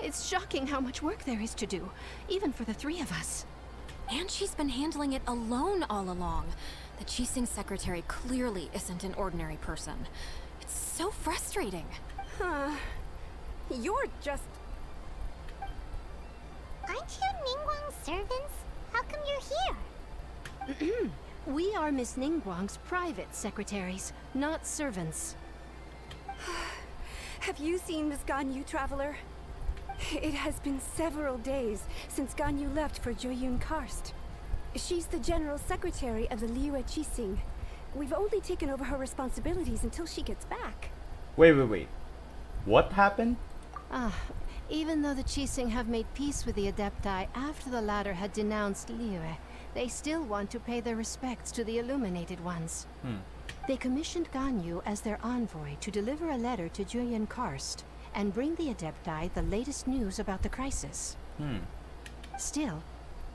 It's shocking how much work there is to do, even for the three of us. And she's been handling it alone all along. The Qixing secretary clearly isn't an ordinary person. It's so frustrating. You're just... Aren't you Ningguang's servants? How come you're here? We are Miss Ningguang's private secretaries, not servants. Have you seen Miss Ganyu, Traveler? It has been several days since Ganyu left for Jueyun Karst. She's the general secretary of the Liyue Qixing. We've only taken over her responsibilities until she gets back. Wait. What happened? Even though the Qixing have made peace with the Adepti after the latter had denounced Liyue, they still want to pay their respects to the Illuminated Ones. They commissioned Ganyu as their envoy to deliver a letter to Jueyun Karst and bring the Adepti the latest news about the crisis. Still,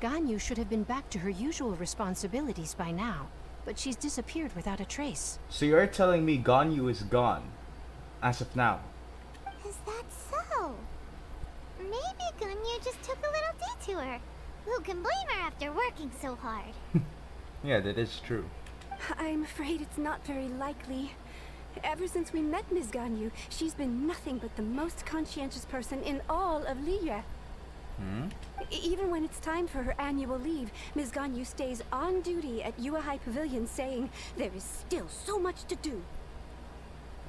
Ganyu should have been back to her usual responsibilities by now, but she's disappeared without a trace. So you're telling me Ganyu is gone, as of now? Is that so? Maybe Ganyu just took a little detour. Who can blame her after working so hard? Yeah, that is true. I'm afraid it's not very likely. Ever since we met Ms. Ganyu, she's been nothing but the most conscientious person in all of Liyue. Even when it's time for her annual leave, Ms. Ganyu stays on duty at Yue High Pavilion saying there is still so much to do.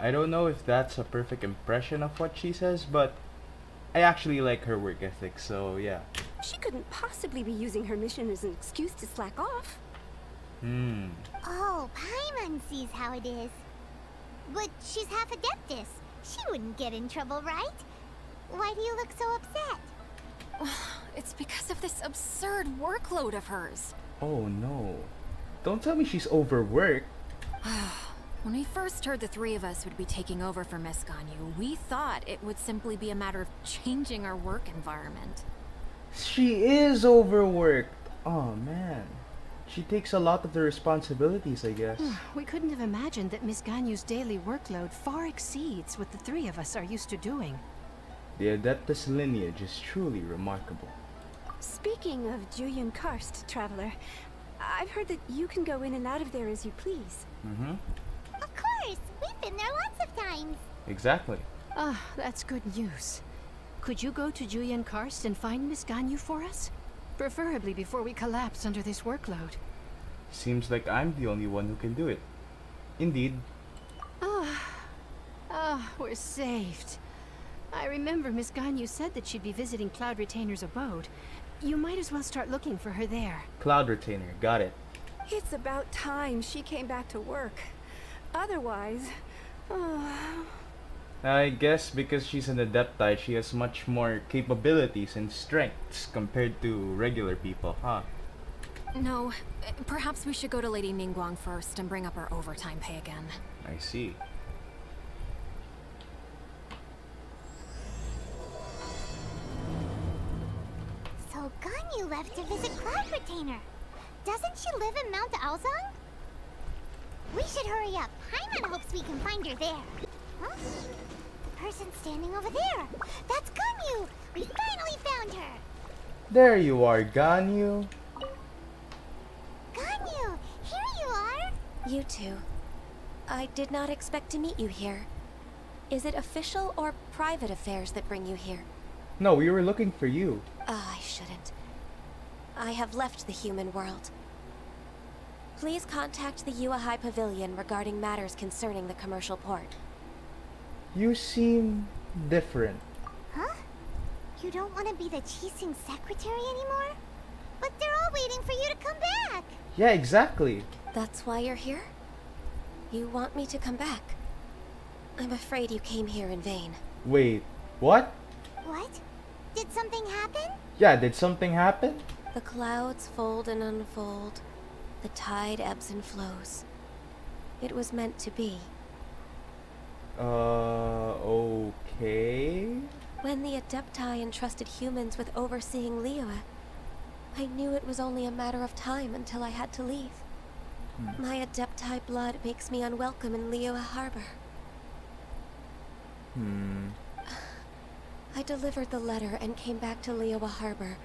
I don't know if that's a perfect impression of what she says, but I actually like her work ethic, so yeah. She couldn't possibly be using her mission as an excuse to slack off. Oh, Paimon sees how it is. But she's half Adeptus. She wouldn't get in trouble, right? Why do you look so upset? It's because of this absurd workload of hers. Oh no. Don't tell me she's overworked. When we first heard the three of us would be taking over for Miss Ganyu, we thought it would simply be a matter of changing our work environment. She is overworked. Oh man. She takes a lot of the responsibilities, I guess. We couldn't have imagined that Miss Ganyu's daily workload far exceeds what the three of us are used to doing. The Adeptus lineage is truly remarkable. Speaking of Jueyun Karst, Traveler, I've heard that you can go in and out of there as you please. Of course! We've been there lots of times! Exactly. That's good news. Could you go to Jueyun Karst and find Miss Ganyu for us? Preferably before we collapse under this workload. Seems like I'm the only one who can do it. Indeed. We're saved. I remember Miss Ganyu said that she'd be visiting Cloud Retainer's abode. You might as well start looking for her there. Cloud Retainer, got it. It's about time she came back to work. Otherwise... I guess because she's an Adepti, she has much more capabilities and strengths compared to regular people, huh? No, perhaps we should go to Lady Ningguang first and bring up our overtime pay again. I see. So Ganyu left to visit Cloud Retainer. Doesn't she live in Mount Aozong? We should hurry up. Paimon hopes we can find her there. Huh? The person standing over there. That's Ganyu! We finally found her! There you are, Ganyu. Ganyu! Here you are! You two. I did not expect to meet you here. Is it official or private affairs that bring you here? No, we were looking for you. I shouldn't. I have left the human world. Please contact the Yue High Pavilion regarding matters concerning the commercial port. You seem different. Huh? You don't want to be the Qixing secretary anymore? But they're all waiting for you to come back! Yeah, exactly. That's why you're here? You want me to come back? I'm afraid you came here in vain. Wait, what? What? Did something happen? Yeah, did something happen? The clouds fold and unfold. The tide ebbs and flows. It was meant to be. Okay. When the Adepti entrusted humans with overseeing Liyue, I knew it was only a matter of time until I had to leave. My Adepti blood makes me unwelcome in Liyue Harbor. I delivered the letter and came back to Liyue Harbor,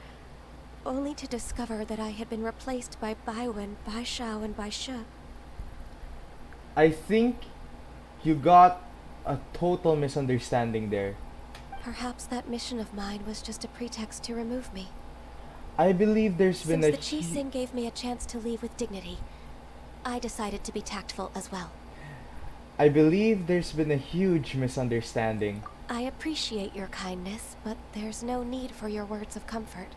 only to discover that I had been replaced by Baiwen, Baishao, and Baishe. I think you got a total misunderstanding there. Perhaps that mission of mine was just a pretext to remove me. I believe there's been Since a the Qixing gave me a chance to leave with dignity, I decided to be tactful as well. I believe there's been a huge misunderstanding. I appreciate your kindness, but there's no need for your words of comfort.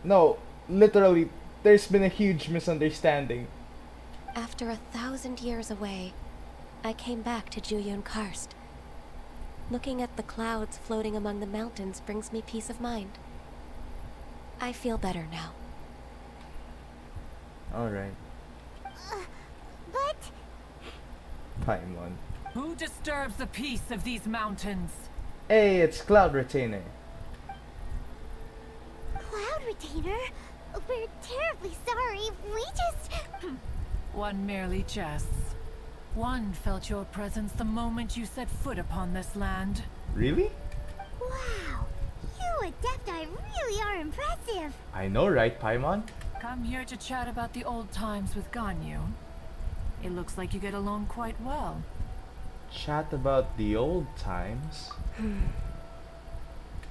No, literally, there's been a huge misunderstanding. After 1,000 years away, I came back to Jueyun Karst. Looking at the clouds floating among the mountains brings me peace of mind. I feel better now. Alright, But Paimon. Who disturbs the peace of these mountains? Hey, it's Cloud Retainer. Cloud Retainer, we're terribly sorry. We just... One merely jests. One felt your presence the moment you set foot upon this land. Really? Wow, you Adepti really are impressive. I know, right, Paimon? Come here to chat about the old times with Ganyu. It looks like you get along quite well. Chat about the old times.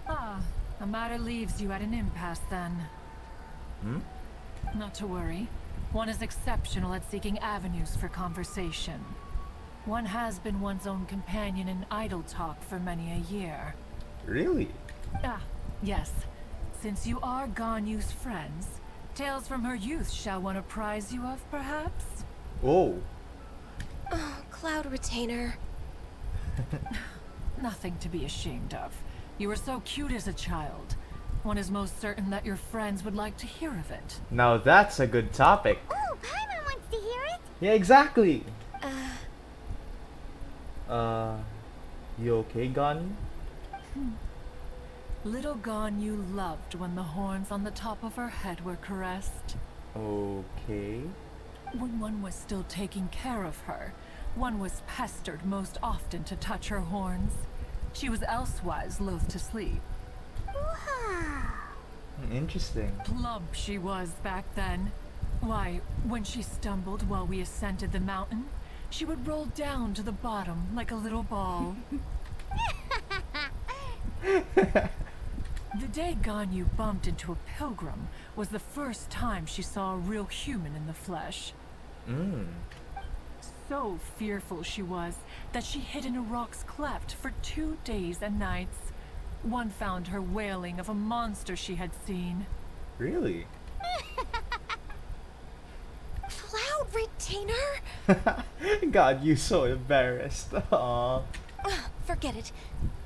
The matter leaves you at an impasse then. Not to worry. One is exceptional at seeking avenues for conversation. One has been one's own companion in idle talk for many a year. Really? Yes. Since you are Ganyu's friends, tales from her youth shall one apprise you of, perhaps? Oh. Oh, Cloud Retainer. Nothing to be ashamed of. You were so cute as a child. One is most certain that your friends would like to hear of it. Now that's a good topic. Oh, Paimon wants to hear it. Yeah, exactly. You okay, Ganyu? Little Ganyu loved when the horns on the top of her head were caressed. Okay. When one was still taking care of her, one was pestered most often to touch her horns. She was elsewise loath to sleep. Wow. Interesting. Plump she was back then. Why, when she stumbled while we ascended the mountain, she would roll down to the bottom like a little ball. The day Ganyu bumped into a pilgrim was the first time she saw a real human in the flesh. So fearful she was that she hid in a rock's cleft for 2 days and nights. One found her wailing of a monster she had seen. Really? Cloud Retainer? God, you so embarrassed. Aww. Forget it.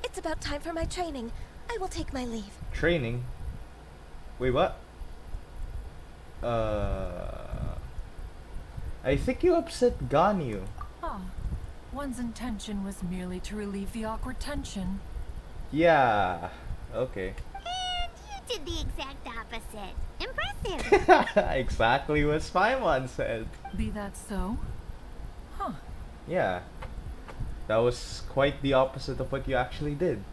It's about time for my training. I will take my leave. Training? Wait, what? I think you upset Ganyu. One's intention was merely to relieve the awkward tension. Yeah, okay. And you did the exact opposite. Impressive. Exactly what Paimon said. Be that so? Yeah. That was quite the opposite of what you actually did.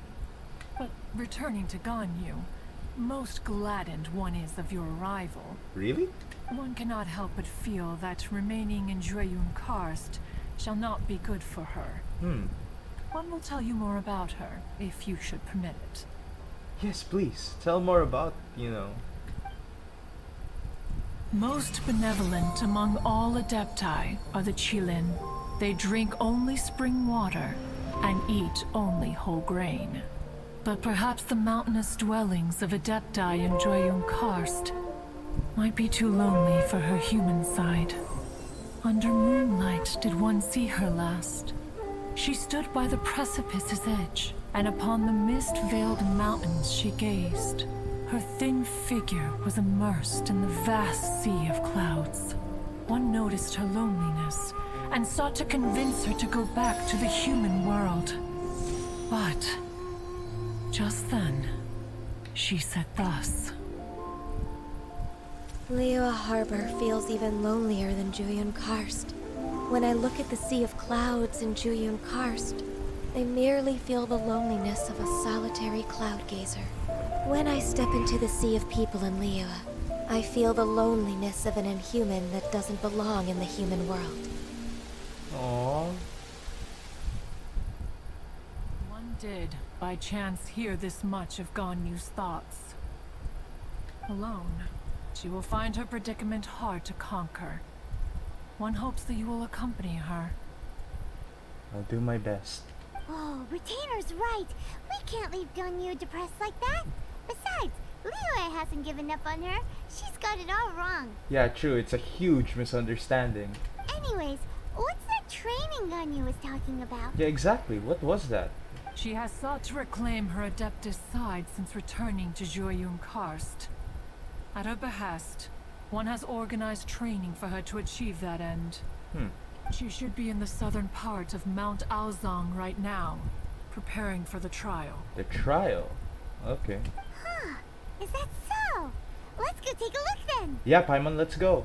But returning to Ganyu, most gladdened one is of your arrival. Really? One cannot help but feel that remaining in Jueyun Karst shall not be good for her. One will tell you more about her, if you should permit it. Yes, please. Tell more about, Most benevolent among all Adepti are the Qilin. They drink only spring water and eat only whole grain. But perhaps the mountainous dwellings of Adepti in Jueyun Karst might be too lonely for her human side. Under moonlight did one see her last. She stood by the precipice's edge, and upon the mist-veiled mountains she gazed. Her thin figure was immersed in the vast sea of clouds. One noticed her loneliness, and sought to convince her to go back to the human world. But just then, she said thus. Liyue Harbor feels even lonelier than Jueyun Karst. When I look at the sea of clouds in Jueyun Karst, I merely feel the loneliness of a solitary cloud gazer. When I step into the sea of people in Liyue, I feel the loneliness of an inhuman that doesn't belong in the human world. Aww. One did, by chance, hear this much of Ganyu's thoughts. Alone, she will find her predicament hard to conquer. One hopes that you will accompany her. I'll do my best. Oh, Retainer's right. We can't leave Ganyu depressed like that. Besides, Liyue hasn't given up on her. She's got it all wrong. Yeah, true. It's a huge misunderstanding. Anyways, what's that training Ganyu was talking about? Yeah, exactly. What was that? She has sought to reclaim her Adeptus side since returning to Jueyun Karst. At her behest, one has organized training for her to achieve that end. She should be in the southern part of Mount Aozang right now, preparing for the trial. The trial? Okay. Huh. Is that so? Let's go take a look then. Yeah, Paimon, let's go.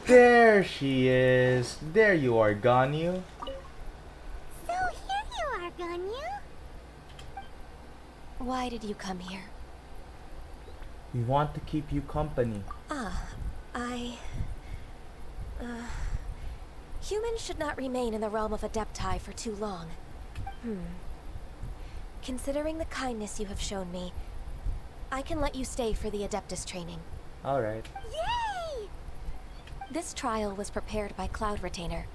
There she is. There you are, Ganyu. So here you are, Ganyu. Why did you come here? We want to keep you company. Humans should not remain in the realm of Adepti for too long. Considering the kindness you have shown me, I can let you stay for the Adeptus training. Alright. Yay! This trial was prepared by Cloud Retainer.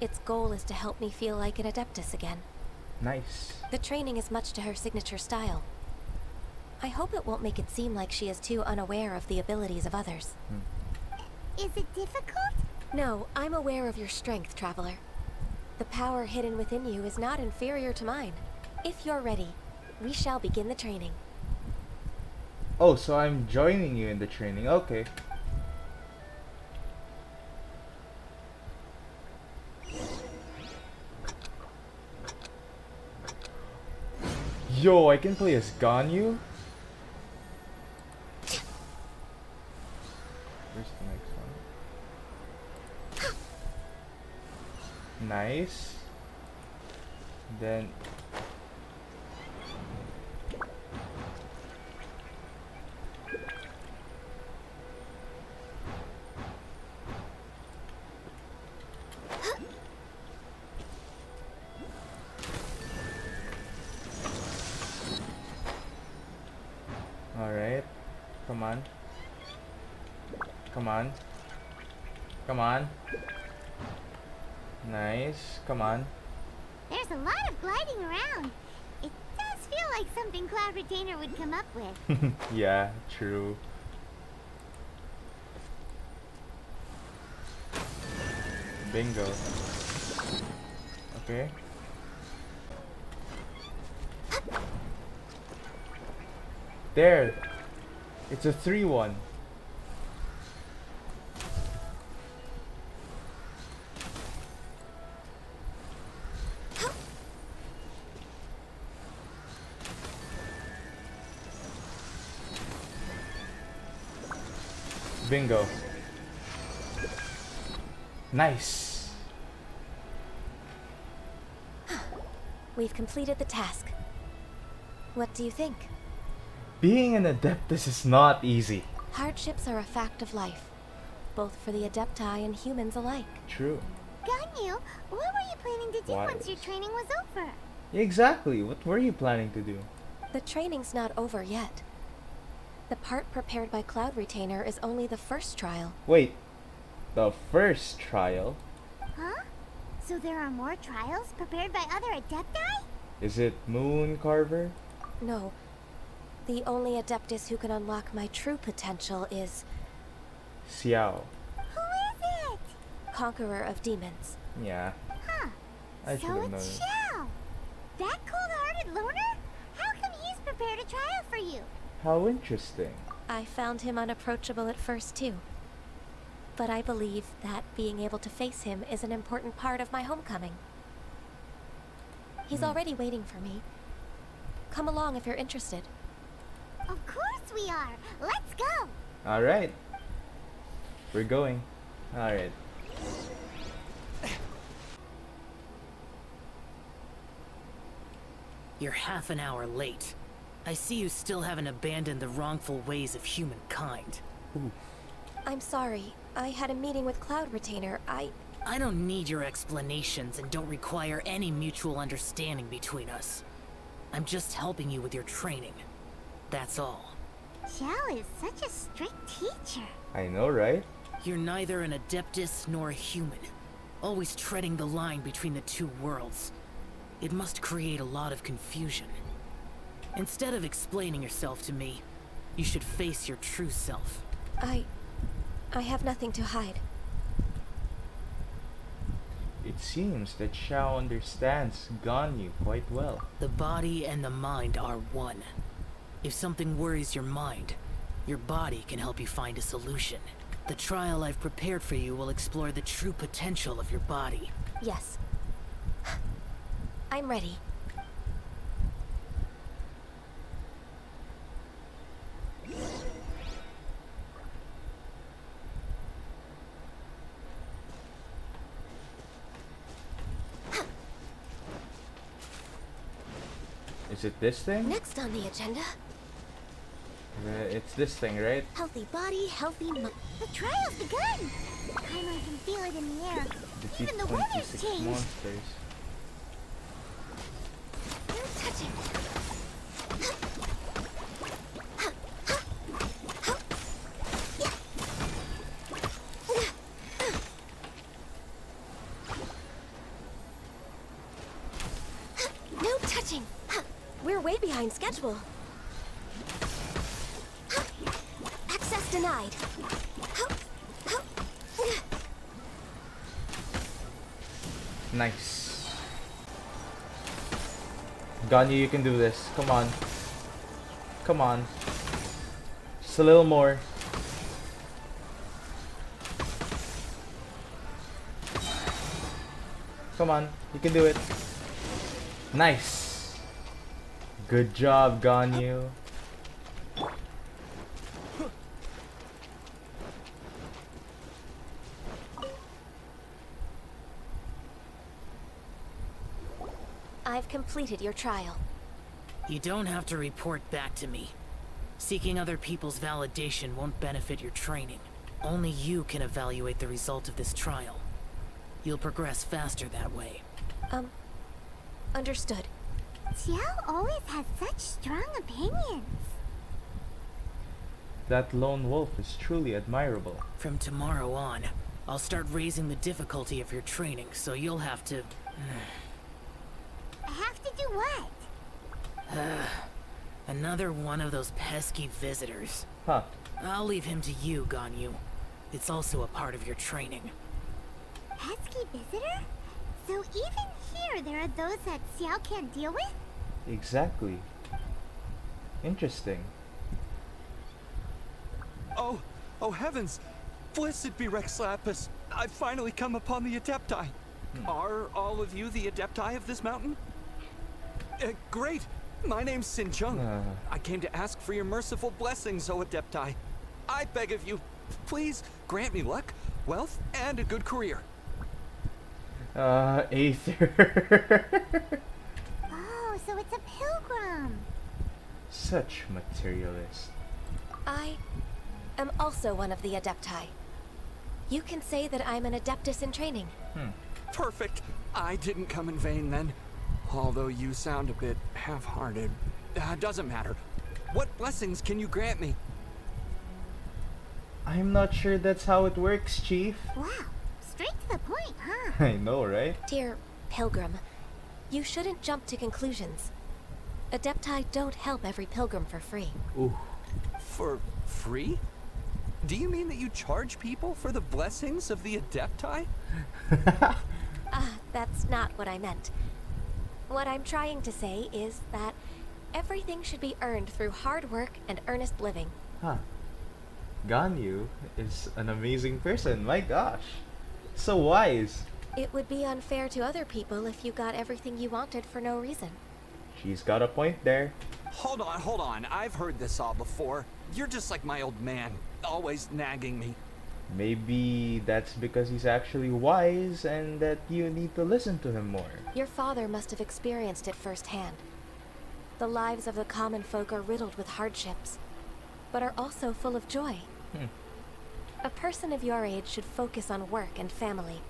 Its goal is to help me feel like an Adeptus again. Nice. The training is much to her signature style. I hope it won't make it seem like she is too unaware of the abilities of others. Is it difficult? No, I'm aware of your strength, Traveler. The power hidden within you is not inferior to mine. If you're ready, we shall begin the training. Oh, so I'm joining you in the training. Okay. Yo, I can play as Ganyu? Where's the next one? Nice. Then alright. Come on. Come on. Come on. Nice. Come on. There's a lot of gliding around. It does feel like something Cloud Retainer would come up with. Yeah, true. Bingo. Okay. There. It's a 3-1. Bingo. Nice. We've completed the task. What do you think? Being an Adeptus is not easy. Hardships are a fact of life, both for the Adepti and humans alike. True. Ganyu, what were you planning to do Why? once your training was over? Exactly. What were you planning to do? The training's not over yet. The part prepared by Cloud Retainer is only the first trial. Wait. The first trial? Huh? So there are more trials prepared by other Adepti? Is it Moon Carver? No. The only Adeptus who can unlock my true potential is Xiao. Who is it? Conqueror of Demons. Yeah. Huh. I should So have known. it's Xiao. That cold-hearted loner? How come he's prepared a trial for you? How interesting. I found him unapproachable at first too. But I believe that being able to face him is an important part of my homecoming. He's already waiting for me. Come along if you're interested. Of course nerds we are. Let's go. Alright. We're going. Alright. You're half an hour late. I see you still haven't abandoned the wrongful ways of humankind. I'm sorry. I had a meeting with Cloud Retainer. I don't need your explanations and don't require any mutual understanding between us. I'm just helping you with your training. That's all. Xiao is such a strict teacher. I know, right? You're neither an Adeptus nor a human, always treading the line between the two worlds. It must create a lot of confusion. Instead of explaining yourself to me, you should face your true self. I have nothing to hide. It seems that Xiao understands Ganyu quite well. The body and the mind are one. If something worries your mind, your body can help you find a solution. The trial I've prepared for you will explore the true potential of your body. Yes. I'm ready. Is it this thing? Next on the agenda, It's this thing, right? healthy body, healthy mind. The trial's begun. Paimon can feel it in the air. Defeat Even the weather's 26 changed. monsters. No touching. No touching. We're way behind schedule. Access denied. Nice. Ganyu, you can do this. Come on. Come on. Just a little more. Come on. You can do it. Nice. Good job, Ganyu. I've completed your trial. You don't have to report back to me. Seeking other people's validation won't benefit your training. Only you can evaluate the result of this trial. You'll progress faster that way. Understood. Xiao always has such strong opinions. That lone wolf is truly admirable. From tomorrow on, I'll start raising the difficulty of your training, so you'll have to... Have to do what? Another one of those pesky visitors. Huh. I'll leave him to you, Ganyu. It's also a part of your training. Pesky visitor? So even here there are those that Xiao can't deal with? Exactly. Interesting. Oh heavens! Blessed be Rex Lapis! I've finally come upon the Adepti. Are all of you the Adepti of this mountain? Great! My name's Sin Chung. I came to ask for your merciful blessings, O Adepti. I beg of you, please grant me luck, wealth, and a good career. Aether. Oh, so it's a pilgrim. Such materialist. I am also one of the Adepti. You can say that I'm an Adeptus in training. Perfect. I didn't come in vain then. Although you sound a bit half-hearted. Doesn't matter. What blessings can you grant me? I'm not sure that's how it works, Chief. Wow, straight to the point, huh? I know, right? Dear Pilgrim, you shouldn't jump to conclusions. Adepti don't help every pilgrim for free. Ooh. For free? Do you mean that you charge people for the blessings of the Adepti? That's not what I meant. What I'm trying to say is that everything should be earned through hard work and earnest living. Huh. Ganyu is an amazing person, my gosh. So wise. It would be unfair to other people if you got everything you wanted for no reason. She's got a point there. Hold on. I've heard this all before. You're just like my old man, always nagging me. Maybe that's because he's actually wise and that you need to listen to him more. Your father must have experienced it firsthand. The lives of the common folk are riddled with hardships, but are also full of joy. A person of your age should focus on work and family,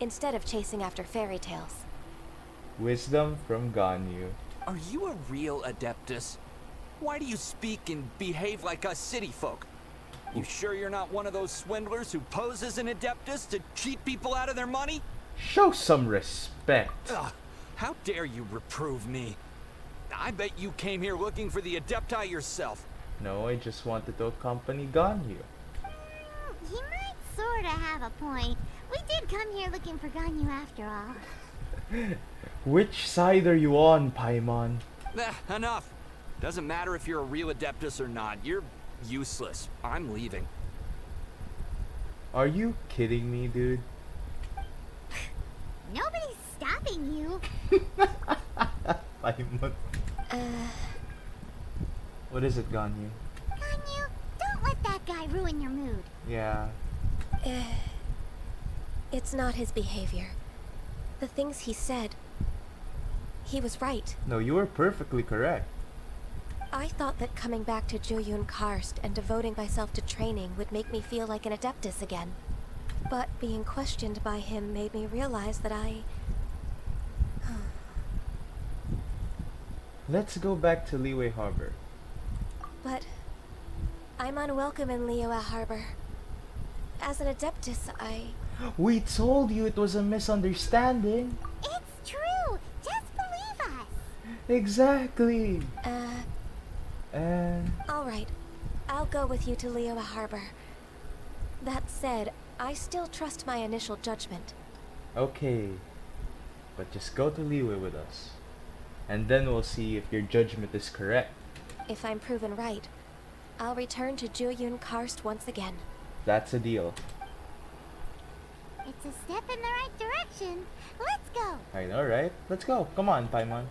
instead of chasing after fairy tales. Wisdom from Ganyu. Are you a real Adeptus? Why do you speak and behave like us city folk? You sure you're not one of those swindlers who pose as an Adeptus to cheat people out of their money? Show some respect. Ugh, how dare you reprove me? I bet you came here looking for the Adepti yourself. No, I just wanted to accompany Ganyu. He might sorta have a point. We did come here looking for Ganyu after all. Which side are you on, Paimon? Enough. Doesn't matter if you're a real Adeptus or not. You're useless. I'm leaving. Are you kidding me, dude? Nobody's stopping you. Paimon. What is it, Ganyu? Ganyu, don't let that guy ruin your mood. Yeah. It's not his behavior. The things he said, he was right. No, you were perfectly correct. I thought that coming back to Jueyun Karst and devoting myself to training would make me feel like an Adeptus again. But being questioned by him made me realize that Let's go back to Liyue Harbor. But I'm unwelcome in Liyue Harbor. As an Adeptus, We told you it was a misunderstanding. It's true. Just believe us. Exactly. Alright. I'll go with you to Liyue Harbor. That said, I still trust my initial judgment. Okay. But just go to Liyue with us. And then we'll see if your judgment is correct. If I'm proven right, I'll return to Jueyun Karst once again. That's a deal. It's a step in the right direction. Let's go. I know, right? Let's go. Come on, Paimon.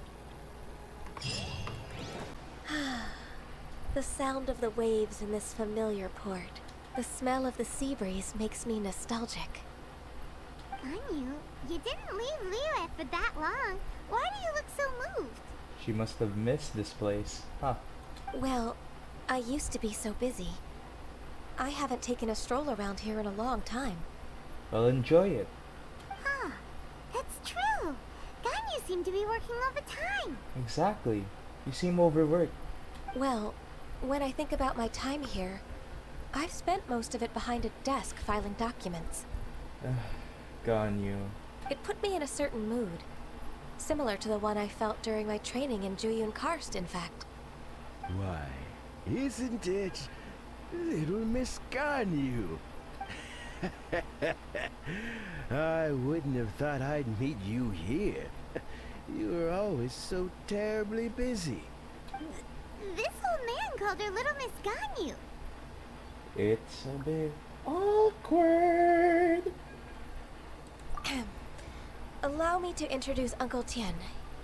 The sound of the waves in this familiar port. The smell of the sea breeze makes me nostalgic. Ganyu, you didn't leave Liyue for that long. Why do you look so moved? She must have missed this place. Huh. Well, I used to be so busy. I haven't taken a stroll around here in a long time. Well, enjoy it. Huh. That's true. Ganyu seemed to be working all the time. Exactly. You seem overworked. Well, when I think about my time here, I've spent most of it behind a desk filing documents. Ganyu. It put me in a certain mood. Similar to the one I felt during my training in Jueyun Karst, in fact. Why, isn't it little Miss Ganyu? I wouldn't have thought I'd meet you here. You were always so terribly busy. This old man called her Little Miss Ganyu. It's a bit awkward. Allow me to introduce Uncle Tien.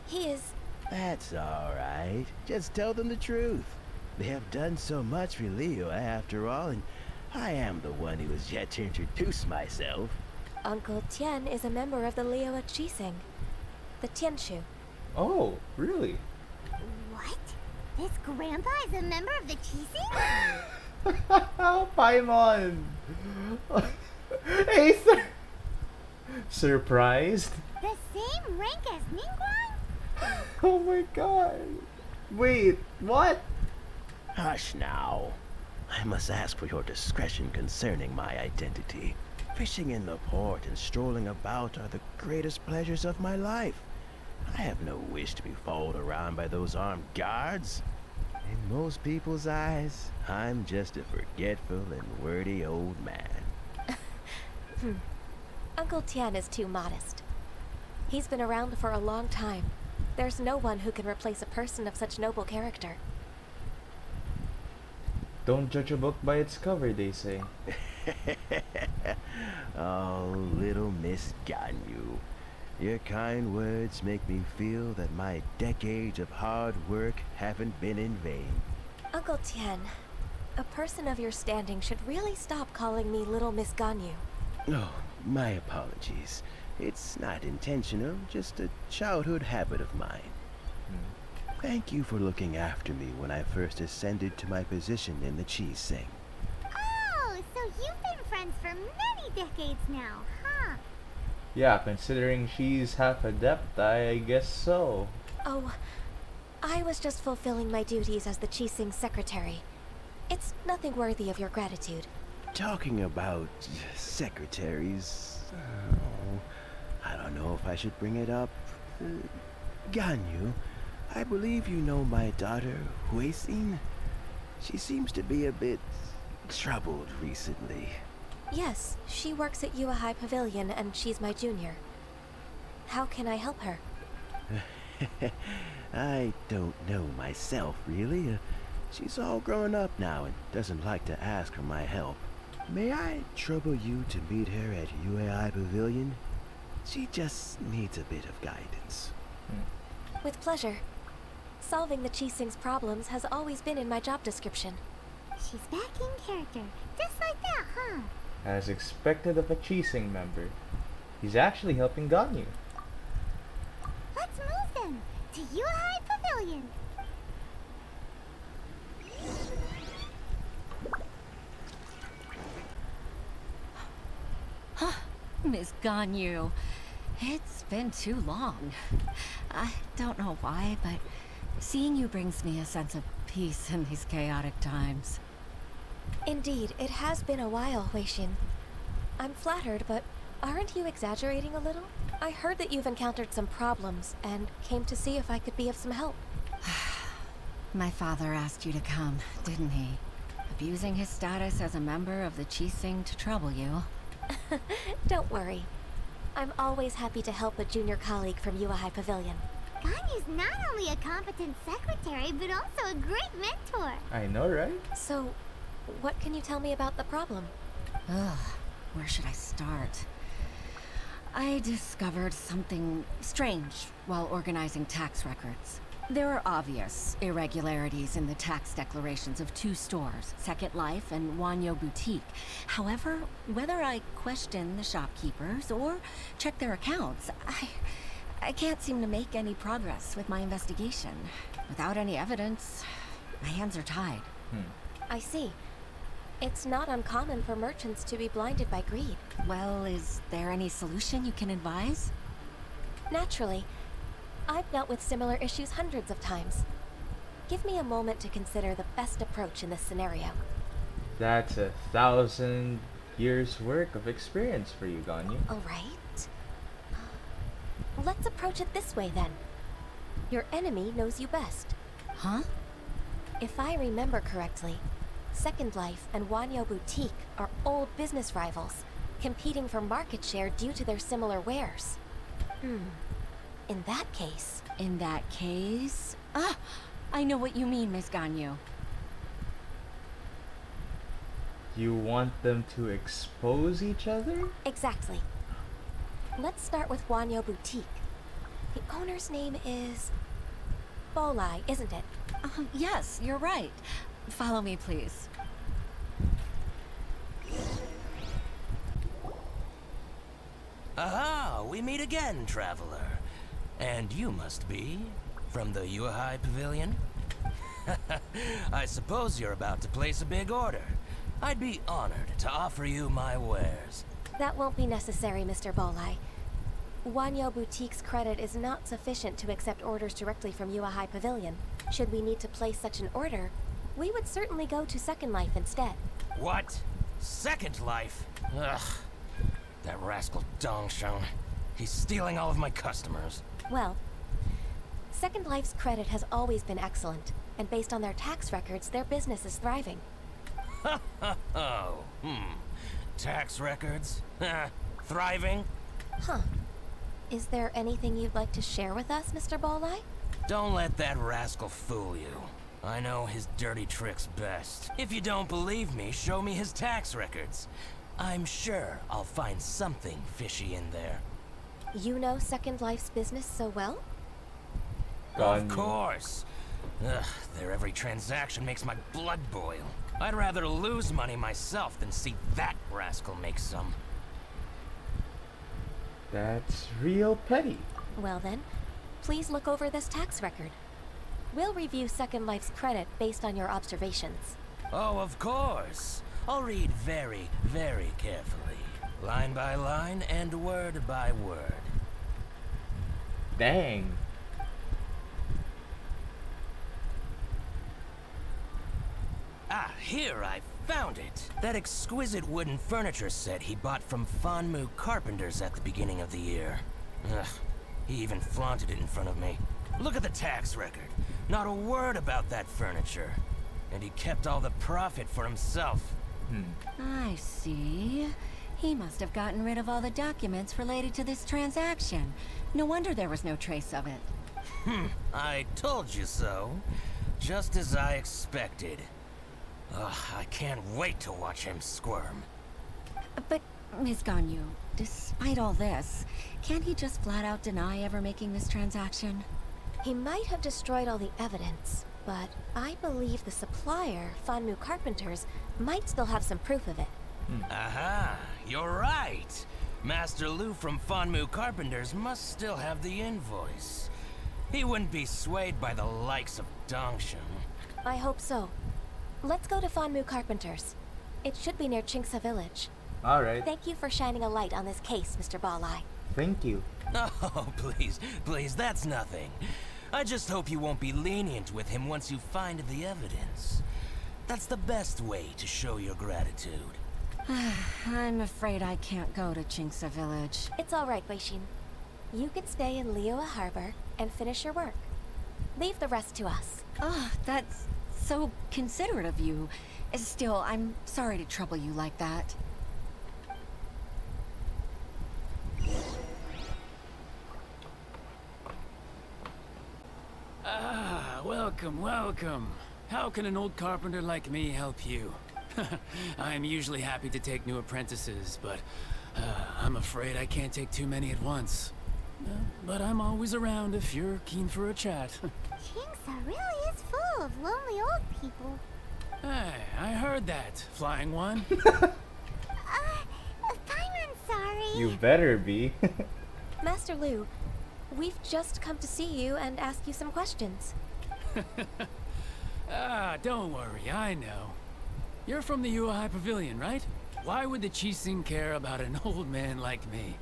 He is... That's all right. Just tell them the truth. They have done so much for Liyue after all, and I am the one who has yet to introduce myself. Uncle Tien is a member of the Liyue Qixing, the Tianshu. Oh, really? What? This grandpa is a member of the Qixing? Paimon! Hey, sir! Surprised? The same rank as Ningguang? Oh my god. Wait, what? Hush now. I must ask for your discretion concerning my identity. Fishing in the port and strolling about are the greatest pleasures of my life. I have no wish to be followed around by those armed guards. In most people's eyes, I'm just a forgetful and wordy old man. Uncle Tien is too modest. He's been around for a long time. There's no one who can replace a person of such noble character. Don't judge a book by its cover, they say. Oh, little Miss Ganyu. Your kind words make me feel that my decades of hard work haven't been in vain. Uncle Tien, A person of your standing should really stop calling me Little Miss Ganyu. Oh, my apologies. It's not intentional, just a childhood habit of mine. Thank you for looking after me when I first ascended to my position in the cheese sing. Oh, so you've been friends for many decades now, huh? Yeah, considering she's half adepti, I guess so. Oh, I was just fulfilling my duties as the Qixing secretary. It's nothing worthy of your gratitude. Talking about secretaries, oh, I don't know if I should bring it up. Ganyu, I believe you know my daughter, Huixin. She seems to be a bit troubled recently. Yes, she works at Yua High Pavilion and she's my junior. How can I help her? I don't know myself, really. She's all grown up now and doesn't like to ask for my help. May I trouble you to meet her at UAI Pavilion? She just needs a bit of guidance. With pleasure. Solving the Qixing's problems has always been in my job description. She's back in character, just like that, huh? As expected of a Qixing member. He's actually helping Ganyu. Let's move then to Yuhai Pavilion. Miss Ganyu, it's been too long. I don't know why, but seeing you brings me a sense of peace in these chaotic times. Indeed, it has been a while, Huixin. I'm flattered, but aren't you exaggerating a little? I heard that you've encountered some problems and came to see if I could be of some help. My father asked you to come, didn't he? Abusing his status as a member of the Qixing to trouble you. Don't worry. I'm always happy to help a junior colleague from Yuahai Pavilion. Ganyu's not only a competent secretary, but also a great mentor. I know, right? So, what can you tell me about the problem? Ugh, where should I start? I discovered something strange while organizing tax records. There are obvious irregularities in the tax declarations of two stores, Second Life and Wanyo Boutique. However, whether I question the shopkeepers or check their accounts, I can't seem to make any progress with my investigation. Without any evidence, my hands are tied. I see. It's not uncommon for merchants to be blinded by greed. Well, is there any solution you can advise? Naturally. I've dealt with similar issues hundreds of times. Give me a moment to consider the best approach in this scenario. That's 1,000 years work of experience for you, Ganyu. All right. Let's approach it this way then. Your enemy knows you best. Huh? If I remember correctly, Second Life and Wanyo Boutique are old business rivals, competing for market share due to their similar wares. In that case... In that case... Ah! I know what you mean, Miss Ganyu. You want them to expose each other? Exactly. Let's start with Wanyo Boutique. The owner's name is... Bolai, isn't it? Yes, you're right. Follow me, please. Aha! We meet again, traveler. And you must be from the Yuhai Pavilion? I suppose you're about to place a big order. I'd be honored to offer you my wares. That won't be necessary, Mr. Bolai. Wanyo Boutique's credit is not sufficient to accept orders directly from Yuahai Pavilion. Should we need to place such an order, we would certainly go to Second Life instead. What? Second Life? Ugh. That rascal Dongsheng. He's stealing all of my customers. Well, Second Life's credit has always been excellent, and based on their tax records, their business is thriving. Tax records? Thriving? Huh. Is there anything you'd like to share with us, Mr. Bolai? Don't let that rascal fool you. I know his dirty tricks best. If you don't believe me, show me his tax records. I'm sure I'll find something fishy in there. You know Second Life's business so well? Of course. Ugh, their every transaction makes my blood boil. I'd rather lose money myself than see that rascal make some. That's real petty. Well then, please look over this tax record. We'll review Second Life's credit based on your observations. Oh, of course. I'll read very, very carefully. Line by line and word by word. Dang. Ah, here, I found it. That exquisite wooden furniture set he bought from Fanmu Carpenters at the beginning of the year. Ugh, he even flaunted it in front of me. Look at the tax record. Not a word about that furniture. And he kept all the profit for himself. I see. He must have gotten rid of all the documents related to this transaction. No wonder there was no trace of it. I told you so. Just as I expected. Ugh, I can't wait to watch him squirm. But, Ms. Ganyu, despite all this, can't he just flat out deny ever making this transaction? He might have destroyed all the evidence, but I believe the supplier, Fanmu Carpenters, might still have some proof of it. Aha, you're right. Master Lu from Fanmu Carpenters must still have the invoice. He wouldn't be swayed by the likes of Dongshan. I hope so. Let's go to Fanmu Carpenters. It should be near Chingsa Village. Alright. Thank you for shining a light on this case, Mr. Balai. Thank you. Oh, please, that's nothing. I just hope you won't be lenient with him once you find the evidence. That's the best way to show your gratitude. I'm afraid I can't go to Chingsa Village. It's all right, Weishin. You can stay in Liyue Harbor and finish your work. Leave the rest to us. Oh, that's so considerate of you. Still, I'm sorry to trouble you like that. Ah, welcome. How can an old carpenter like me help you? I'm usually happy to take new apprentices, but I'm afraid I can't take too many at once. But I'm always around if you're keen for a chat. Chingsa really is full of lonely old people. Hey, I heard that, Flying One. I'm sorry. You better be. Master Lu, we've just come to see you and ask you some questions. Don't worry, I know. You're from the Yuehai Pavilion, right? Why would the Qixing care about an old man like me?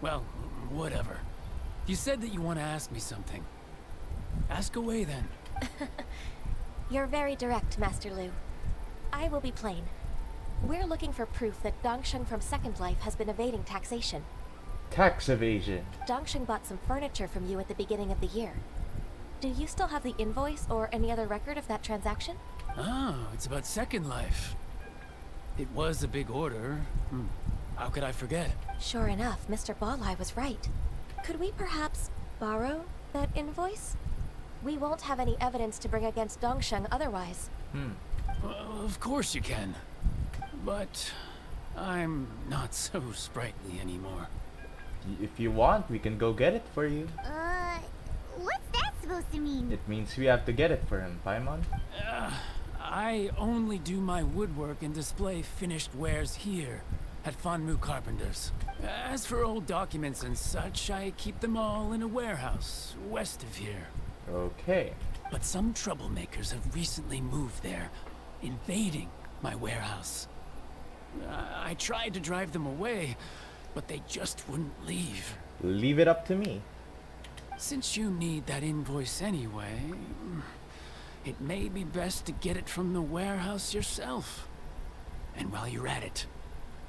Well, whatever. You said that you want to ask me something. Ask away then. You're very direct, Master Lu. I will be plain. We're looking for proof that Dongshan from Second Life has been evading taxation. Tax evasion. Dongshan bought some furniture from you at the beginning of the year. Do you still have the invoice or any other record of that transaction? Oh, it's about Second Life. It was a big order. How could I forget? Sure enough, Mr. Balai was right. Could we perhaps borrow that invoice? We won't have any evidence to bring against Dongshan otherwise. Of course you can. But I'm not so sprightly anymore. If you want, we can go get it for you. What's that supposed to mean? It means we have to get it for him, Paimon. I only do my woodwork and display finished wares here at Fanmu Carpenters. As for old documents and such, I keep them all in a warehouse west of here. Okay. But some troublemakers have recently moved there, invading my warehouse. I tried to drive them away, but they just wouldn't leave. Leave it up to me. Since you need that invoice anyway, it may be best to get it from the warehouse yourself. And while you're at it,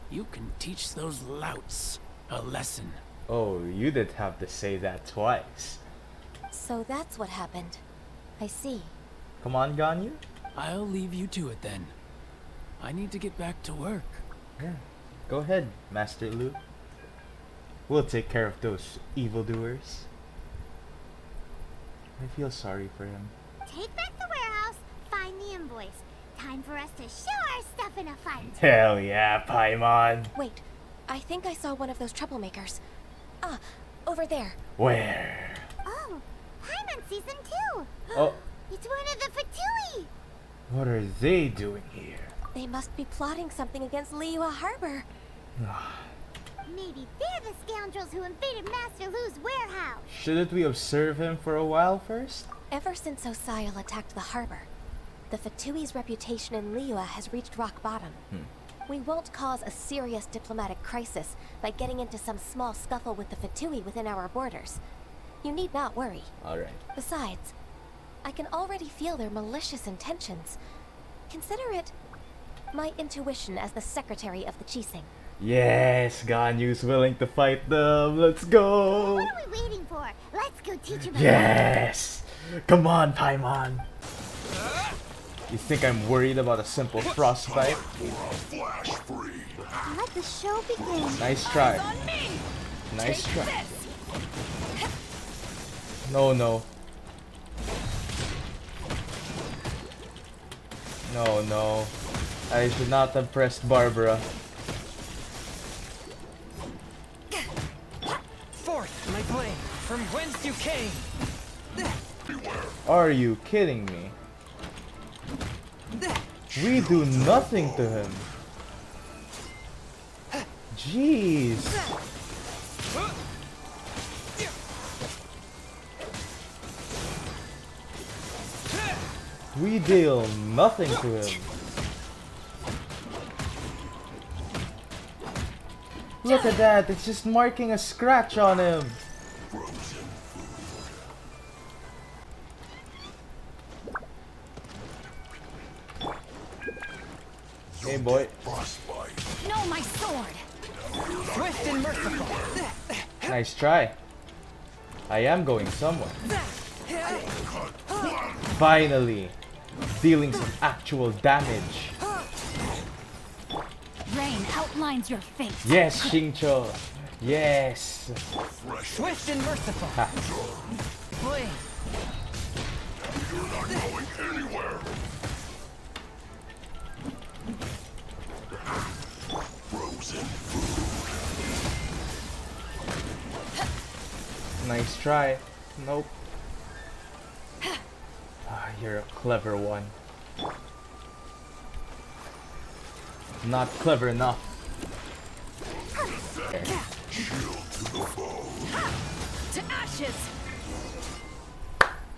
you can teach those louts a lesson. Oh, you did have to say that twice. So that's what happened. I see. Come on, Ganyu. I'll leave you to it then. I need to get back to work. Yeah. Go ahead, Master Lu. We'll take care of those evildoers. I feel sorry for him. Take back the warehouse, find the invoice. Time for us to show our stuff in a fight. Hell yeah, Paimon. Wait, I think I saw one of those troublemakers. Ah, over there. Where? Oh, Paimon sees them too. Oh. It's one of the Fatui! What are they doing here? They must be plotting something against Liyue Harbor. Maybe they're the scoundrels who invaded Master Lu's warehouse. Shouldn't we observe him for a while first? Ever since Osial attacked the harbor, the Fatui's reputation in Liyue has reached rock bottom. We won't cause a serious diplomatic crisis by getting into some small scuffle with the Fatui within our borders. You need not worry. Alright. Besides, I can already feel their malicious intentions. Consider it my intuition as the secretary of the Qixing. Yes, Ganyu's willing to fight them. Let's go. What are we waiting for? Let's go teach him. Yes. Come on, Paimon. You think I'm worried about a simple frostbite? Let the show begin. Nice try. Nice try. No, no. No, no. I should not have pressed Barbara. Forth, my blade, from whence you came. Are you kidding me? We do nothing to him. Jeez. We deal nothing to him. Look at that, it's just marking a scratch on him. Hey boy. No, my sword! Swift and merciful. Nice try. I am going somewhere. Finally, dealing some actual damage. Rain outlines your fate. Yes, Xingqiu. Yes. Swift and merciful. Ha. Blade. You're not going anywhere. Frozen food. Nice try. Nope. Ah, you're a clever one. Not clever enough. To ashes!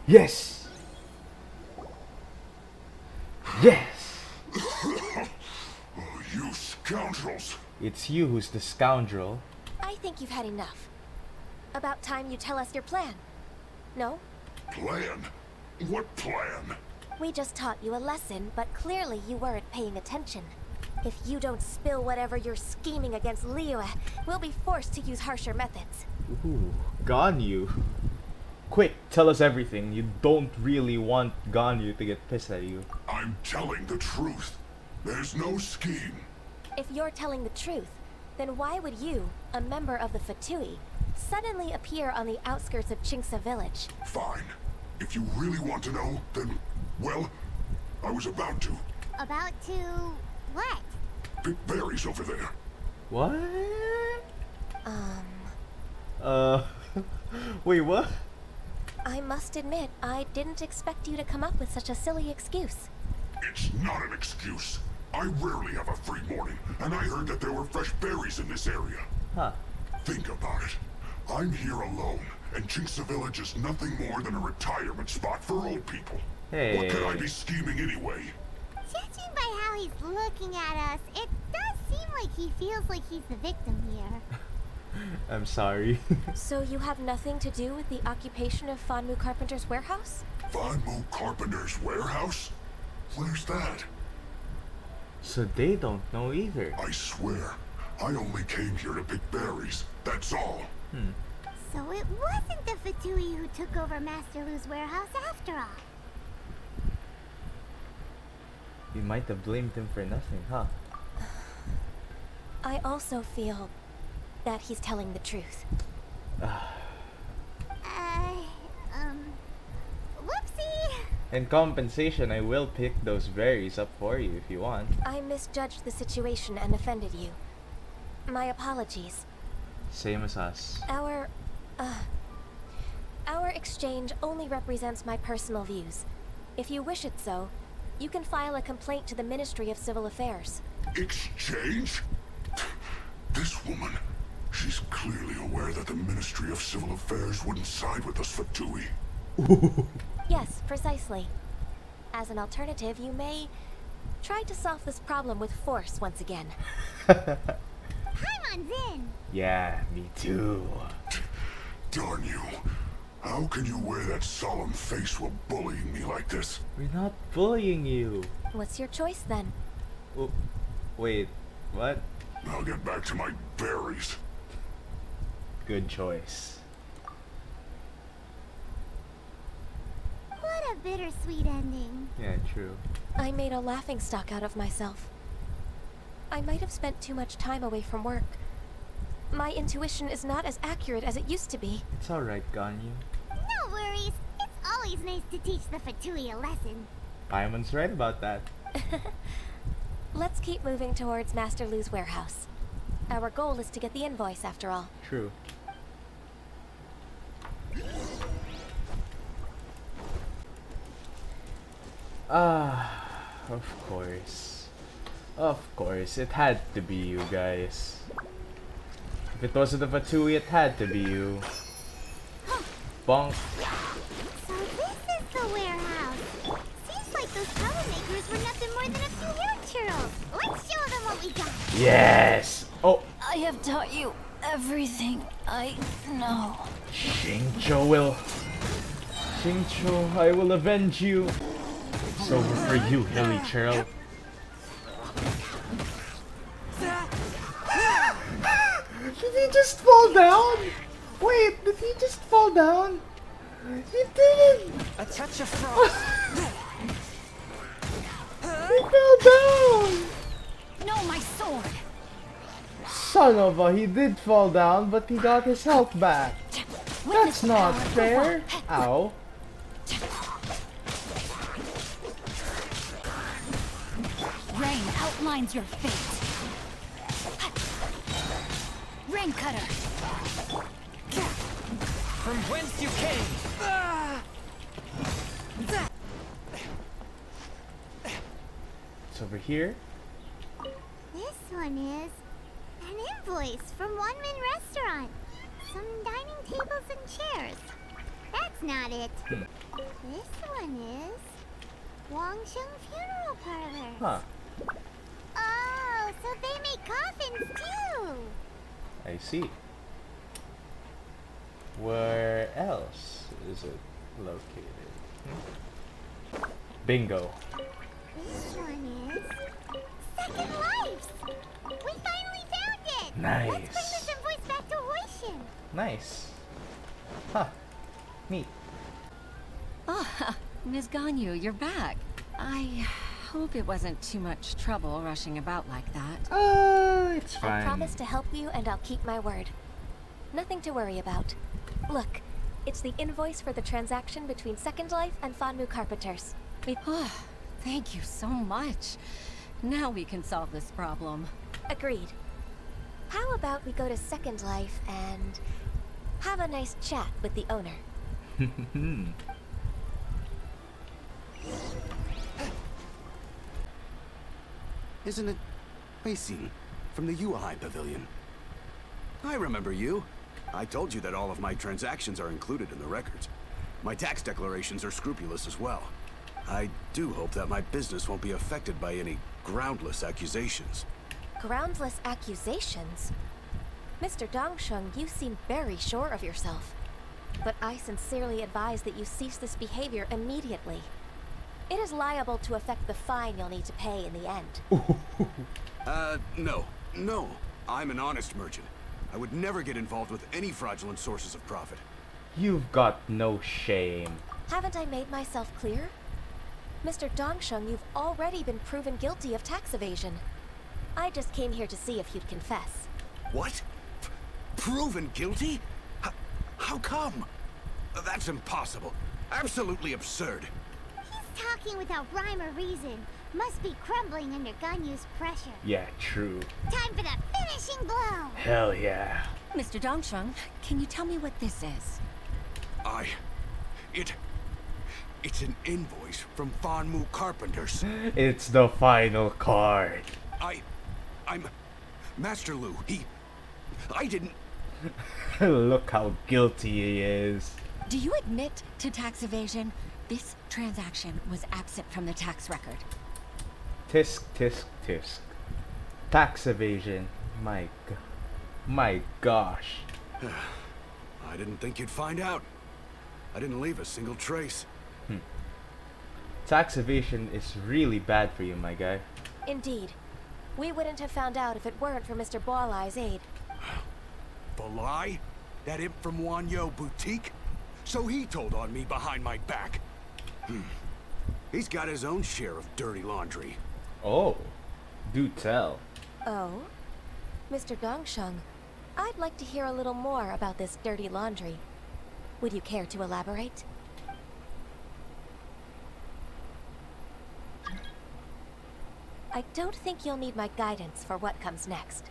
Yes! Yes! You scoundrels! It's you who's the scoundrel. I think you've had enough. About time you tell us your plan. No? Plan? What plan? We just taught you a lesson, but clearly you weren't paying attention. If you don't spill whatever you're scheming against Liyue, we'll be forced to use harsher methods. Ooh, Ganyu. Quick, tell us everything. You don't really want Ganyu to get pissed at you. I'm telling the truth. There's no scheme. If you're telling the truth, then why would you, a member of the Fatui, suddenly appear on the outskirts of Qingce village? Fine. If you really want to know, then, well, I was about to. About to what? Pick berries over there. What? Wait, what? I must admit, I didn't expect you to come up with such a silly excuse. It's not an excuse. I rarely have a free morning, and I heard that there were fresh berries in this area. Huh. Think about it. I'm here alone, and Qingce Village is nothing more than a retirement spot for old people. Hey. What could I be scheming anyway? Judging by how he's looking at us, it does seem like he feels like he's the victim here. I'm sorry. So you have nothing to do with the occupation of Fanmu Carpenter's warehouse? Fanmu Carpenter's warehouse? Where's that? So they don't know either. I swear, I only came here to pick berries. That's all. So it wasn't the Fatui who took over Master Lu's warehouse after all. You might have blamed him for nothing, huh? I also feel that he's telling the truth. Whoopsie! In compensation, I will pick those berries up for you if you want. I misjudged the situation and offended you. My apologies. Same as us. Our exchange only represents my personal views. If you wish it so, you can file a complaint to the Ministry of Civil Affairs. Exchange? This woman, she's clearly aware that the Ministry of Civil Affairs wouldn't side with us, Fatui. Yes, precisely. As an alternative, you may try to solve this problem with force once again. Paimon's in! Yeah, me too. Darn you. How can you wear that solemn face while bullying me like this? We're not bullying you. What's your choice then? Oh, wait, what? I'll get back to my berries. Good choice. What a bittersweet ending. Yeah, true. I made a laughingstock out of myself. I might have spent too much time away from work. My intuition is not as accurate as it used to be. It's alright, Ganyu. No worries. It's always nice to teach the Fatui a lesson. Paimon's right about that. Let's keep moving towards Master Lu's warehouse. Our goal is to get the invoice, after all. True. Of course. Of course, it had to be you guys. If it wasn't the Fatui, it had to be you. Bonk. So this is the warehouse. Seems like those troublemakers were nothing more than a few hair churls. Let's show them what we got. Yes! Oh! I have taught you everything I know. Xingqiu, I will avenge you. It's over for you, hilly churl. Did he just fall down? Wait, did he just fall down? He didn't! A touch of frost. He fell down! No, my sword! Son of a, he did fall down, but he got his health back. That's not fair. Ow. Rain outlines your fate. Rain cutter. From whence you came. It's over here. This one is an invoice from One Min Restaurant. Some dining tables and chairs. That's not it. This one is Wangsheng Funeral Parlor. Huh. Oh, so they make coffins too. I see. Where else is it located? Bingo. This one is Second Lives. We finally found it. Nice. Let's bring this invoice back to Hoishin. Nice. Huh. Neat. Ah, Ms. Ganyu, you're back. I hope it wasn't too much trouble rushing about like that. It's I fine. promise to help you, and I'll keep my word. Nothing to worry about. Look, it's the invoice for the transaction between Second Life and Fanmu Carpenters. Thank you so much. Now we can solve this problem. Agreed. How about we go to Second Life and have a nice chat with the owner? Isn't it Wei-Xin from the Yuehai Pavilion? I remember you. I told you that all of my transactions are included in the records. My tax declarations are scrupulous as well. I do hope that my business won't be affected by any groundless accusations. Groundless accusations? Mr. Dongsheng, you seem very sure of yourself. But I sincerely advise that you cease this behavior immediately. It is liable to affect the fine you'll need to pay in the end. No. I'm an honest merchant. I would never get involved with any fraudulent sources of profit. You've got no shame. Haven't I made myself clear? Mr. Dongsheng, you've already been proven guilty of tax evasion. I just came here to see if you'd confess. What? Proven guilty? How come? That's impossible. Absolutely absurd. He's talking without rhyme or reason. Must be crumbling under Ganyu's pressure. Yeah, true. Time for the finishing blow! Hell yeah. Mr. Dongsheng, can you tell me what this is? It's an invoice from Fanmu Carpenters. It's the final card. I'm Master Lu. I didn't. Look how guilty he is. Do you admit to tax evasion? This transaction was absent from the tax record. Tisk, tisk, tisk. Tax evasion. My gosh. I didn't think you'd find out. I didn't leave a single trace. Tax evasion is really bad for you, my guy. Indeed. We wouldn't have found out if it weren't for Mr. Boalai's aid. Balai? That imp from Wanyo Boutique? So he told on me behind my back. He's got his own share of dirty laundry. Oh, do tell. Oh? Mr. Gongsheng, I'd like to hear a little more about this dirty laundry. Would you care to elaborate? I don't think you'll need my guidance for what comes next.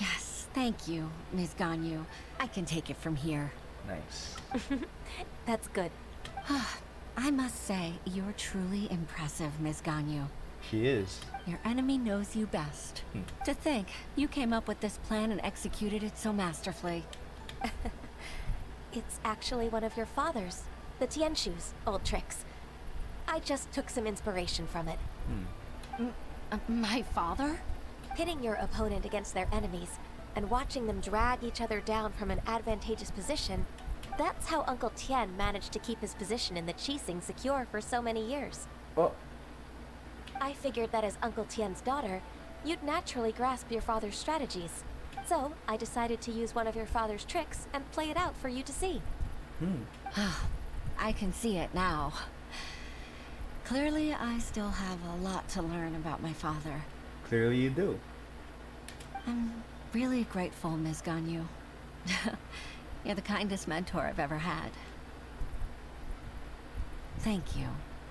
Yes, thank you, Ms. Ganyu. I can take it from here. Nice. That's good. I must say, you're truly impressive, Ms. Ganyu. She is. Your enemy knows you best. To think, you came up with this plan and executed it so masterfully. It's actually one of your father's, the Tianshu's, old tricks. I just took some inspiration from it. My father? Pitting your opponent against their enemies and watching them drag each other down from an advantageous position, that's how Uncle Tian managed to keep his position in the Qixing secure for so many years. Oh. I figured that as Uncle Tian's daughter, you'd naturally grasp your father's strategies. So, I decided to use one of your father's tricks and play it out for you to see. I can see it now. Clearly, I still have a lot to learn about my father. Clearly you do. I'm really grateful, Ms. Ganyu. You're the kindest mentor I've ever had. Thank you.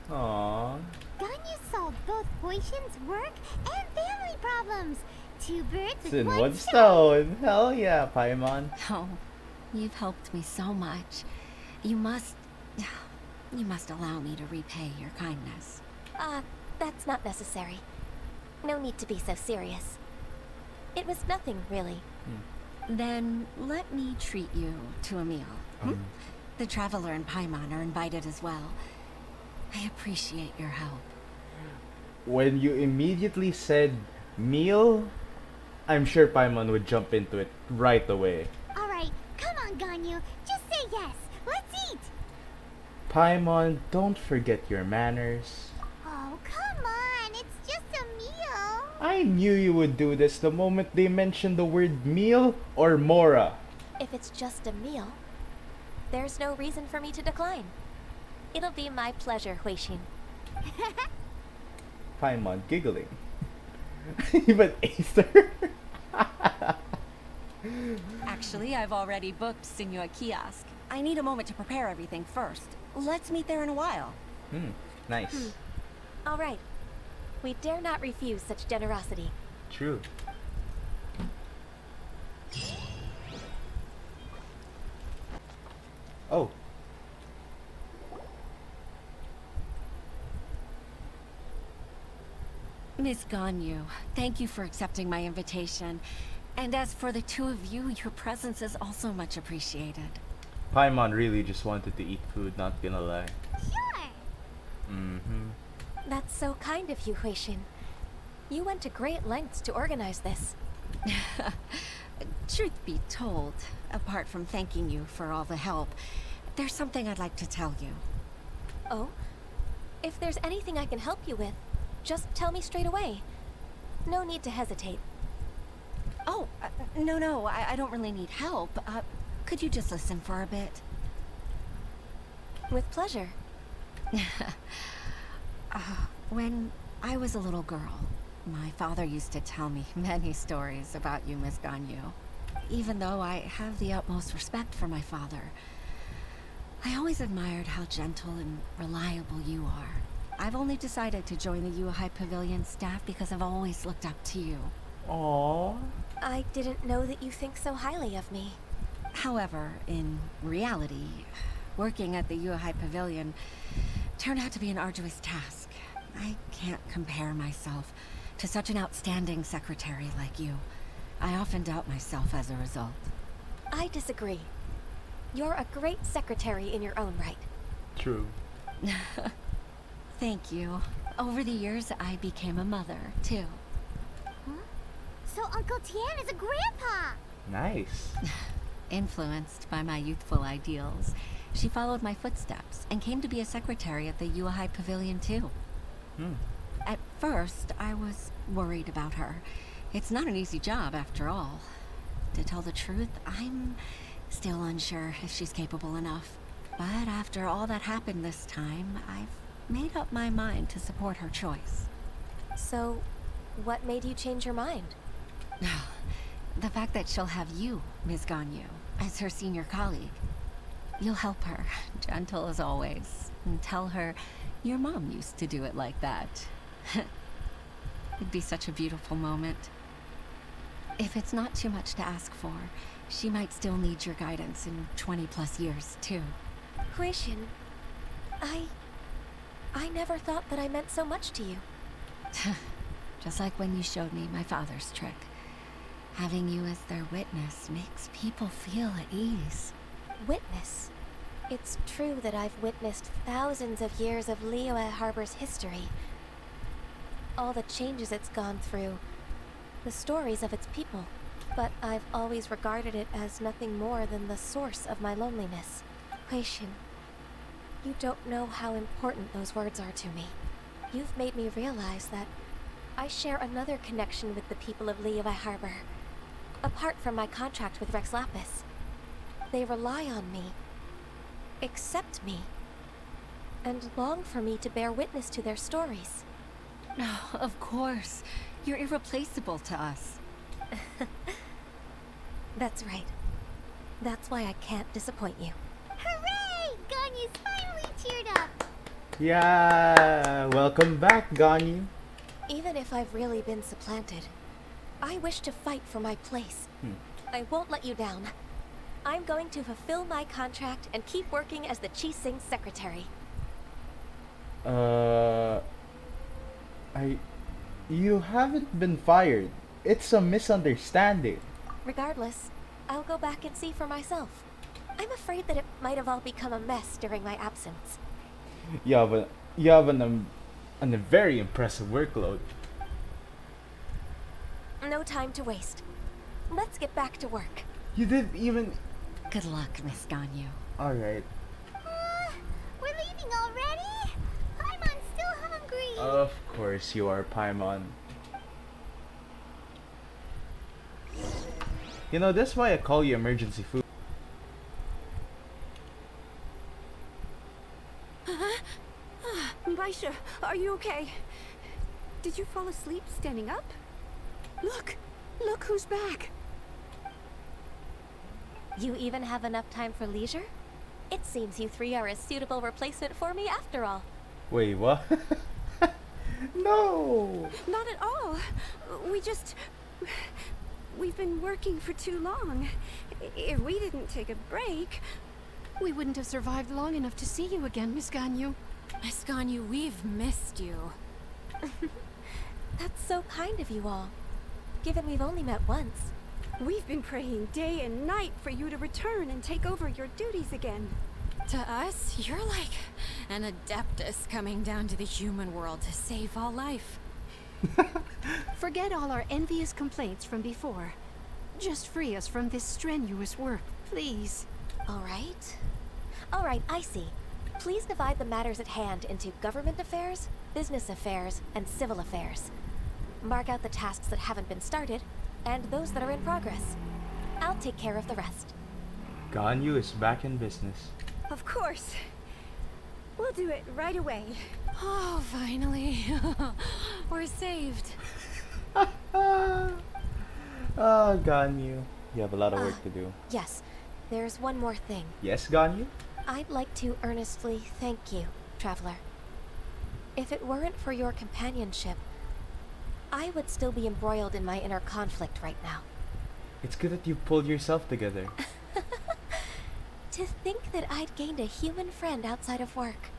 Aww. Ganyu solved both Huishin's work and family problems. Two birds It's with in one one stone. Hell yeah, Paimon. Oh, you've helped me so much. You must allow me to repay your kindness. That's not necessary. No need to be so serious. It was nothing, really. Then let me treat you to a meal. The Traveler and Paimon are invited as well. I appreciate your help. When you immediately said meal, I'm sure Paimon would jump into it right away. Alright, come on, Ganyu. Just say yes. Let's eat. Paimon, don't forget your manners. Oh, come on. It's just a meal. I knew you would do this the moment they mentioned the word meal or mora. If it's just a meal, there's no reason for me to decline. It'll be my pleasure, Huixin. Paimon giggling. Even Aether. Actually, I've already booked Senor Kiosk. I need a moment to prepare everything first. Let's meet there in a while. Nice. All right. We dare not refuse such generosity. True. Oh. Miss Ganyu, thank you for accepting my invitation. And as for the two of you, your presence is also much appreciated. Paimon really just wanted to eat food, not gonna lie. Sure. That's so kind of you, Huixin. You went to great lengths to organize this. Truth be told, apart from thanking you for all the help, there's something I'd like to tell you. Oh? If there's anything I can help you with, just tell me straight away. No need to hesitate. Oh, no, I don't really need help. Could you just listen for a bit? With pleasure. When I was a little girl, my father used to tell me many stories about you, Miss Ganyu. Even though I have the utmost respect for my father, I always admired how gentle and reliable you are. I've only decided to join the Yuhai Pavilion staff because I've always looked up to you. Aww. I didn't know that you think so highly of me. However, in reality, Working at the Yuhai Pavilion turned out to be an arduous task. I can't compare myself to such an outstanding secretary like you. I often doubt myself as a result. I disagree. You're a great secretary in your own right. True. Thank you. Over the years, I became a mother, too. So Uncle Tian is a grandpa! Nice. Influenced by my youthful ideals, she followed my footsteps and came to be a secretary at the Yuhai Pavilion, too. At first, I was worried about her. It's not an easy job, after all. To tell the truth, I'm still unsure if she's capable enough. But after all that happened this time, I've made up my mind to support her choice. So, what made you change your mind? The fact that she'll have you, Ms. Ganyu, as her senior colleague. You'll help her, gentle as always, and tell her your mom used to do it like that. It'd be such a beautiful moment. If it's not too much to ask for, she might still need your guidance in 20+ years, too. Huixin, I never thought that I meant so much to you. Just like when you showed me my father's trick. Having you as their witness makes people feel at ease. Witness? It's true that I've witnessed thousands of years of Liyue Harbor's history. All the changes it's gone through, the stories of its people. But I've always regarded it as nothing more than the source of my loneliness. Huixin, you don't know how important those words are to me. You've made me realize that I share another connection with the people of Liyue Harbor. Apart from my contract with Rex Lapis. They rely on me, accept me, and long for me to bear witness to their stories. Oh, of course. You're irreplaceable to us. That's right. That's why I can't disappoint you. Hooray! Ganyu's finally cheered up! Yeah, welcome back, Ganyu. Even if I've really been supplanted, I wish to fight for my place. I won't let you down. I'm going to fulfill my contract and keep working as the Qixing secretary. You haven't been fired. It's a misunderstanding. Regardless, I'll go back and see for myself. I'm afraid that it might have all become a mess during my absence. You have a very impressive workload. No time to waste. Let's get back to work. You didn't even... Good luck, Miss Ganyu. Alright. We're leaving already? Paimon's still hungry. Of course you are, Paimon. You know, that's why I call you emergency food. Baisha, are you okay? Did you fall asleep standing up? Look! Look who's back! You even have enough time for leisure? It seems you three are a suitable replacement for me after all. Wait, what? No! Not at all. We've been working for too long. If we didn't take a break... We wouldn't have survived long enough to see you again, Miss Ganyu. Miss Ganyu, we've missed you. That's so kind of you all, given we've only met once. We've been praying day and night for you to return and take over your duties again. To us, you're like an adeptus coming down to the human world to save all life. Forget all our envious complaints from before. Just free us from this strenuous work, please. All right, I see. Please divide the matters at hand into government affairs, business affairs, and civil affairs. Mark out the tasks that haven't been started, and those that are in progress. I'll take care of the rest. Ganyu is back in business. Of course. We'll do it right away. Oh, finally. We're saved. Oh, Ganyu. You have a lot of work to do. Yes, there's one more thing. Yes, Ganyu? I'd like to earnestly thank you, Traveler. If it weren't for your companionship, I would still be embroiled in my inner conflict right now. It's good that you pulled yourself together. To think that I'd gained a human friend outside of work.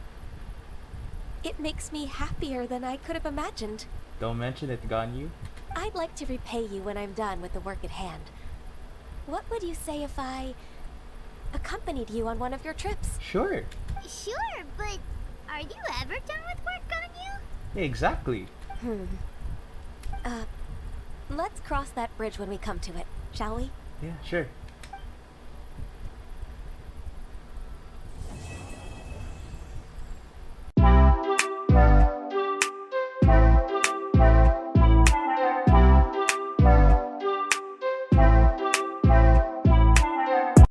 It makes me happier than I could have imagined. Don't mention it, Ganyu. I'd like to repay you when I'm done with the work at hand. What would you say if I accompanied you on one of your trips? Sure. Sure, but are you ever done with work, Ganyu? Exactly. Let's cross that bridge when we come to it, shall we? Yeah, sure.